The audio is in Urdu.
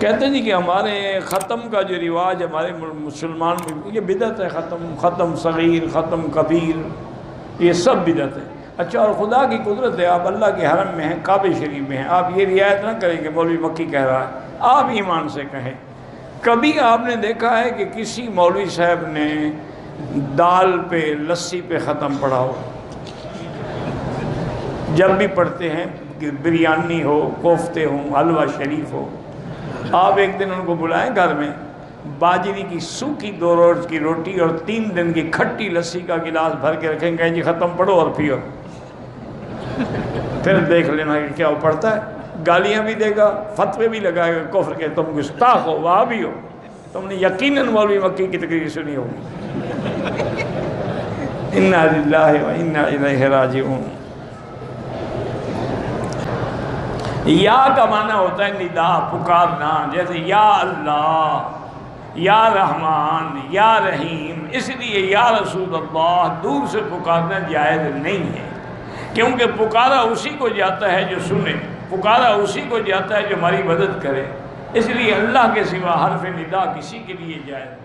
کہتے ہیں جی کہ ہمارے ختم کا جو رواج ہمارے مسلمان میں یہ بدعت ہے، ختم صغیر، ختم کبیر، یہ سب بدعت ہے۔ اچھا، اور خدا کی قدرت ہے، آپ اللہ کے حرم میں ہیں، کعبہ شریف میں ہیں، آپ یہ رعایت نہ کریں کہ مولوی مکی کہہ رہا ہے، آپ ایمان سے کہیں کبھی آپ نے دیکھا ہے کہ کسی مولوی صاحب نے دال پہ لسی پہ ختم پڑھا ہو؟ جب بھی پڑھتے ہیں بریانی ہو، کوفتے ہوں، حلوہ شریف ہو، آپ ایک دن ان کو بلائیں گھر میں، باجری کی سوکھی 2 روز کی روٹی اور 3 دن کی کھٹی لسی کا گلاس بھر کے رکھیں گے، جی ختم پڑھو اور پیو، پھر دیکھ لینا کہ کیا وہ پڑھتا ہے۔ گالیاں بھی دے گا، فتوے بھی لگائے گا کفر کے، تم گستاخ ہو، وہابی ہو، تم نے یقیناً مولوی مکی کی تقریر سنی ہوگی۔ انا للہ و انا الیہ راجعون۔ یا کا معنی ہوتا ہے ندا، پکارنا، جیسے یا اللہ، یا رحمان، یا رحیم۔ اس لیے یا رسول اللہ دور سے پکارنا جائز نہیں ہے، کیونکہ پکارا اسی کو جاتا ہے جو سنے، پکارا اسی کو جاتا ہے جو ہماری مدد کرے، اس لیے اللہ کے سوا حرف ندا کسی کے لیے جائز نہیں۔